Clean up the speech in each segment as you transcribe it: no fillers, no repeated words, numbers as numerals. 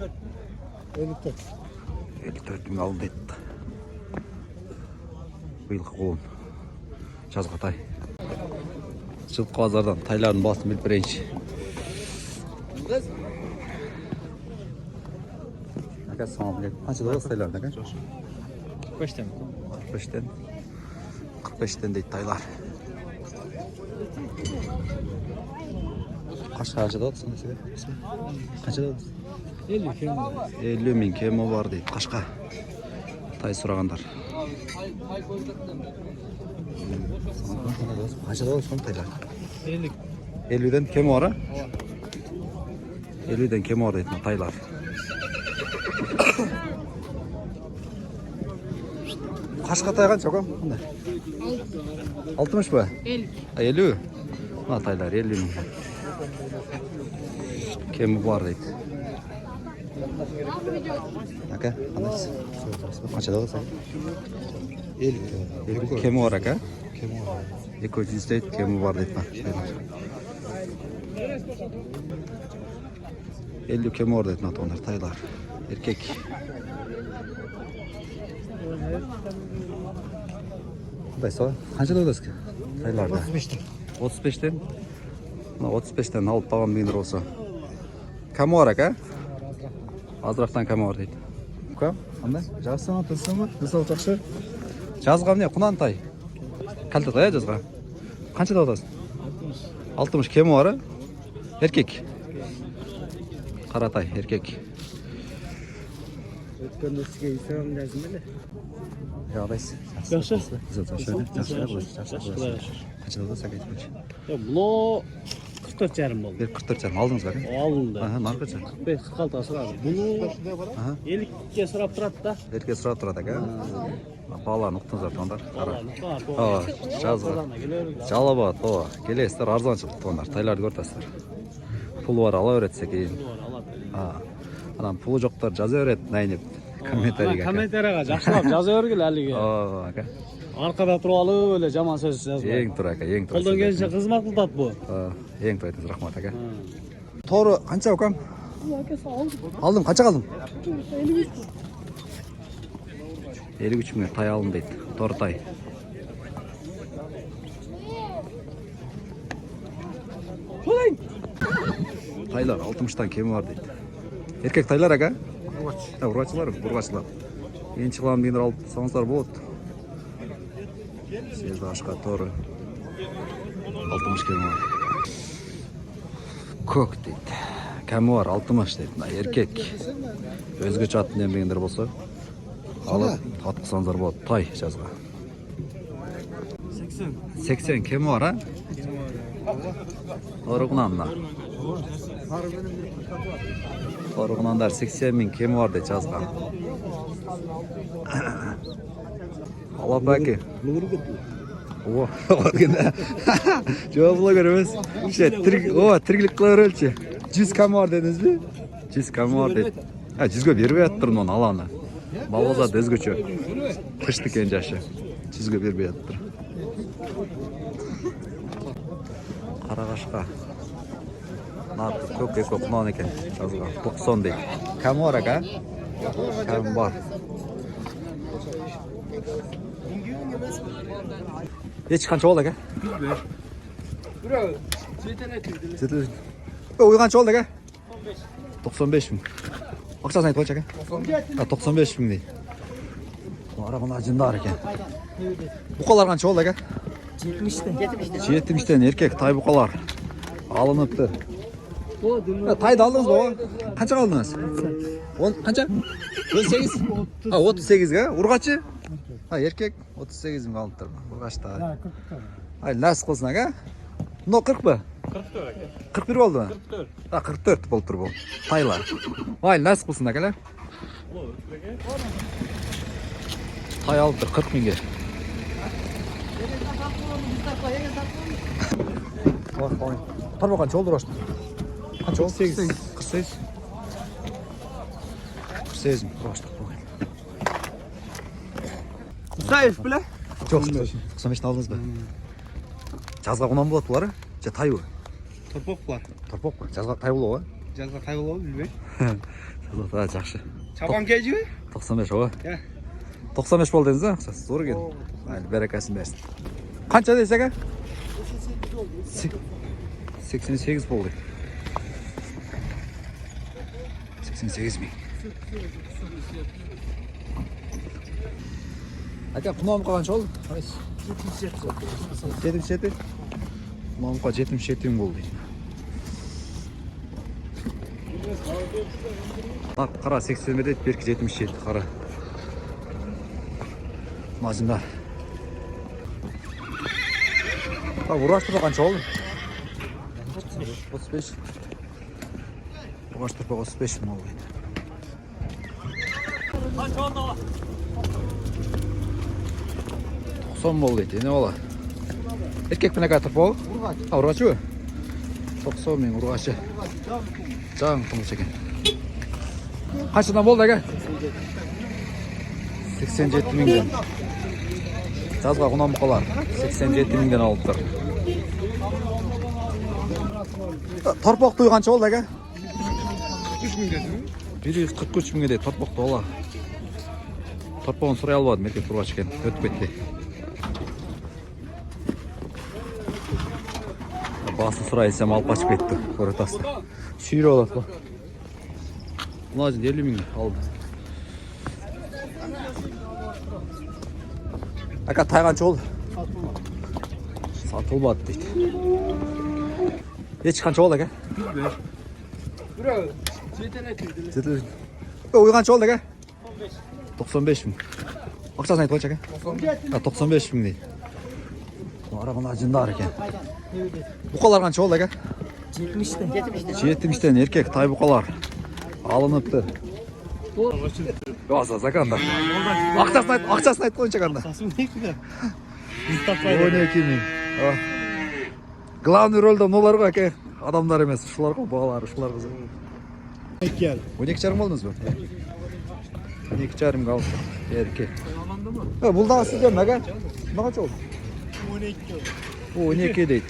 54 мың алынды етті. Биылғы қолым. Жазға тай. Жылқы базардан тайлардың басын біліп берейінші. Әке, салам алейкум. Қанша да тайлардың, әке? 45-тен. 45-тен. 45-тен дейді тайлар. Қанша да отсың десе? Қанша да отсың? 50 мың кемі бар дейді қашқа. Тай сұрағандар. Қанша да отсың тайлар? 50-ден кемі бар, а? 50-ден кемі бар дейді тайлар. Қашқа тай қанша оған? 60 ба? 50. Мына тайлар 50 мың. Кемі бар дейді. Әке, қандайсыз? Қанша да отсың? 50. Кемі бар, әке? 200 дейді, кемі бар дейді. 50 кемі бар дейді тұғындар, тайлар. Еркек. Қандай соға? Қанша да отасыз? Тайларда? 35-тен? 35-тен алып таған бейіндір болса. Кәмі бар, әке? Азырақтан кәмі бар дейді. Көм? Қандай? Жазсың ма, тұрсың ба? Мысал жақшы? Жазға не? Құнан тай? Кәлті тай, жазға? Қанша да отасың? 60 кемі бар, еркек? Қаратай, еркек. Өткенде сізге исам жазым әлі? Жағдайсыз? Жақсы. Жақсы. Қанша да отасың айтып өтші? Бұны 44 жарым болды. 44 жарым алдыңыз ба? Алынды. Нарқышы? 45-46 сұрады. Бұны 50-ке сұрап тұрады да. 50-ке сұрап тұрады, әке? Баланы ұқтыңыздар тұғандар? Жазғы. Жалабат, келесіздер арзаншылық тұғандар. Тайларды көртесіздер. Пұлы бар ала өретсе кейін. Адам пұлы жоқтар жаза өрет, найнеп. Комментарияға жақшылап жаза өргіл әліге. Арқада тұралы өлі жаман сөз жазбай. Ең тұр, әке, ең тұр. Қолдан келінше қызмат қылдат бұл. Ең тұр етіңіз, рахмат, әке. Торы қанша өкем? Алдым, қанша қалдым? 53 мың тай алым дейді, торы тай. Тайлар 60-тан кемі бар дейді. Еркек тайлар, әке? Ұрғачылар. Енші қылам дейіндер алып саңыздар болады. Сезді ашқа торы. 60 кемі бар. Көк дейді. Кәмі бар, 60 дейді. Еркек. Өзге чатын ембегендер болса. Алып, татқы саңыздар болады. Тай жазға. 80 кемі бар, а? Торығынанна. Торығынандар 80 мың кемі бар дейді жазға. Алап әке. Жоға бұла көріміз. Тіргілік қыла өрелші. 100 кәмі бар дедіңіз бе? 100 кәмі бар дейді. 100-ге бербей аттырын оны аланы. Балғызады өзгөчө. Қышты кен жашы. 100-ге бербей аттыр. Қарағашқа. Нарқы көк еко құнан екен жазға. 90 дейді. Кәмі бар әке? Кәмі бар. Еш қанша болды әке? Ой қанша болды әке? 95 мың. Ақшасын айтып қойшы әке? 95 мың дейді. Арағын ажындар екен. Бұқалар қанша болды әке? 70-тен еркек тай бұқалар. Алыныпты. Тайды алдыңыз ба? Қанша қалдыңыз? Қанша? 38? 38-ге? Ұрғачы? Еркек 38 мың алып тұр. Ұрғашта. Нәсі қылсын әке? Мұны 40 ба? 41 болды ма? 44 болып тұр бұл. Тайлар. Нәсі қылсын әке? Тай алып тұр 40 мыңге. Тарба қанша олды ұрашты? Қанша олды? 48 мың ұрашты. Құсаев біле? Жоқ, 95-ні алдыңыз ба? Жазға құнан болады бұлары? Тай бұ? Торпоқ бар. Торпоқ ба? Жазға тай болу ба? жазға қай болады білмеймін. Жазда жақсы. Чабан кежі? 95 ой. Иә. 95 болды деңіз, ақшасы зор екен. Айлы бәрекасын берсін. Қанша дейсіз әке? 88 болды. 88 мың. Әке, құнауым қанша болды? 77. Құнауымға 77 мың болды. Қара 80 дейді, беркі 77 қара. Мазында. Ұрғаштырпа қанша болды? 35. Ұрғаштырпа 35 мың болды. Қанша болды? 90 болды дейді, не ола? Еркек пен әке тұрпа ол? Ұрғашы ө? 90 мың ұрғашы. Жағын қылмыш екен. Қаншадан болды әке? 87 мыңден. Жазға құнамы қалар. 87 мыңден алып тұр. Торпақ тұй қанша болды әке? 143 мыңға дейді торпақ тұйла. Торпағын сұрай албадым, еркек тұрғашы екен, өтіп кетті. Басын сұрайсам алып қашып кетті, көрітасы. Сүйір олады бұл. Мұна жын 50 мыңға алды. Әка тайғанша ол? Сатылбады дейді. Еш қанша ол әке? Ой қанша ол әке? 95 мың. Ақшасын айтып қойшы әке? 95 мың дейді. Арағына жындар екен. Бұқалар қанша ол әке? 70-тен еркек тай бұқалар. Алыныпты. Баса заканда. Ақшасын айтып қойшы қанда. 12 мың. Главный рөлді мұнлар ғой әке. Адамдар емес, ұшылар ғой, бағалар, ұшылар қызы. 12 жарым болдыңыз ба? 12 жарым қалды. Еркек. Бұл дағы сізден әке? Маған жол? 12 дейді.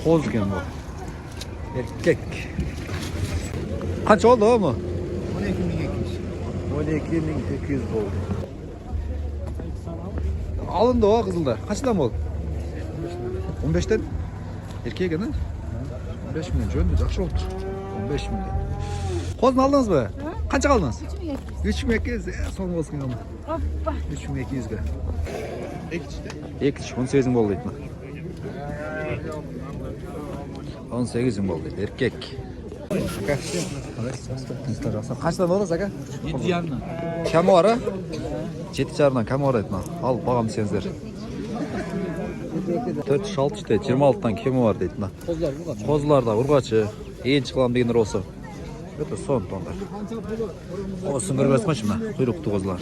Қоз екен бұл. Еркек. Қанша oldu o mu? 12.200 oldu. Alındı o kızılda. Kaçtan oldu? 15'ten. Erkeğe gene? 15 milyon. Жөнді жақсы oldu. 15 milyon. Қозын алдыңыз ба? Қанша алдыңыз? 3200. Соны болсын қалды. 3200-ге. Екінші 18 мың болды дейді. 18 мың болды дейді. Еркек. Қаншадан олыңыз әке? 7 жарымнан. Кәмі бар, а? 7 жарымнан кәмі бар дейді. Ал бағам сеніздер. 4-6-те 26-тан кемі бар дейді. Қозыларда ұрғачы. Ең шықылам дегендер осы. Өте сон тондар. Осын көргөз қойшы мұна. Құйрықты қозылар.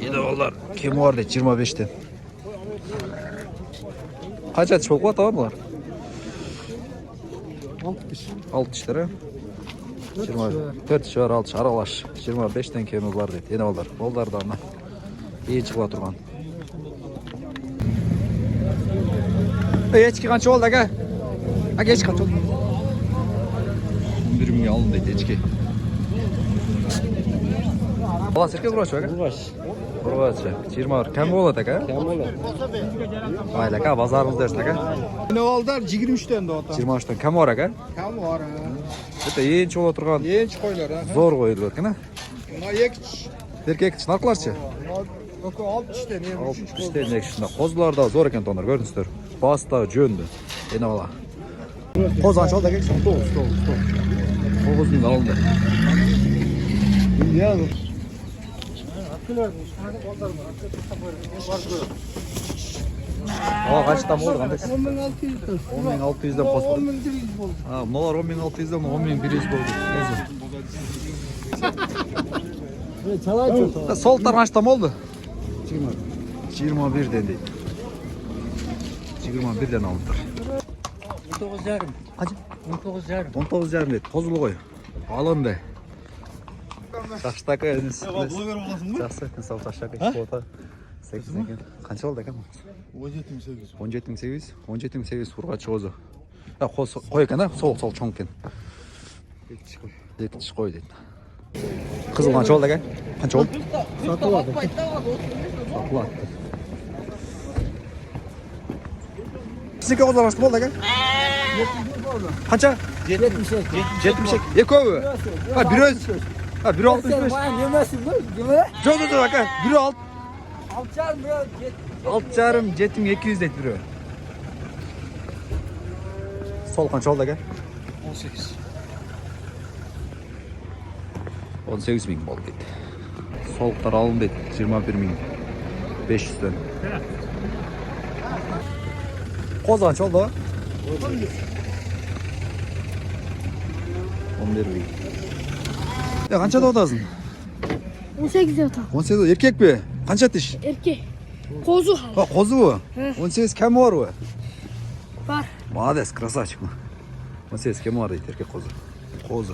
Еді олар кемі бар дейді 25-тен. Қанша түш болып қуат ауыр бұлар? 6 түштері. 4 түш бар, 6 түш аралаш. 25-тен кемі бар дейді. Ені олар. Олар да ана. Ең шығыла тұрған. Ечке қанша болды әке? Әке ечке қанша болды? 11 мыңға алын дейді ечке. Бала серке ұрғашы әке? Ұрғашы. 20 бар. Кәмі болады әке? Кәмі болады. Айлы әке, базарыңыз дәрсін әке? Ne oldu? 23'ten de o da. 23-тен кәмі бар әке? Kam var ha. Өте ең шығыла тұрған. Genç koylar ha. Zor koyulur etkine. Buna yekiç. Erkek için arkalarçı. Yok 60'ten. 63'ten ekşinde. Kozlar da zor eken tonlar gördünüzler. Bas da jöndü. Ene ola. Koz anç oldu ekşin. 9 bin alındı. Ya. Aa kaçtan oldu kandeş? 10.600'den. 10.600'den post oldu. 10.100 oldu. Ha bunlar 10.600'den 10.100 oldu. Neyse. Sol taraf kaçtan oldu? 21'den değil. 21'den alındır. 19 yarım. Kaçı? 19 yarım. 19 yarım dedi. Tozulu koy. Alındı. Жақсы такая. Блогер боласың ба? Жақсы. Мысалы ташак еш болта. 8 ekan. Qancha oldi ekan? 17.800. 17.800. 17.800 urg'ochi qo'zi. Ha, qo'y ekan-a, sovuq cho'ng ekan. Ikkita qo'y deydi. Qizil qancha oldi aka? Qancha oldi? Sotiladi. Sotiladi. Sizga o'zlashib bo'ldi aka? Qancha? 72. Ekovi. Ha, bir o'z. Ha, 1.65. Jo'jo aka, 1.6. 6.5 7200 deydi biri. Sol qancha oldi aka? 18. 18 ming bo'ldi deydi. Sovuqlar alın deydi. 21 ming 500 dan. Qo'zi qancha oldi? 11 ming. Ya qancha o'tasın? 18 yota. 18 erkek mi? Qancha tish? Erkek. Qo'zi hali. Ha, qo'zi bu. He. 18 kam var bu. Var. Молодец, красавчик. 18 kam var deydi erkek qo'zi. Qo'zi.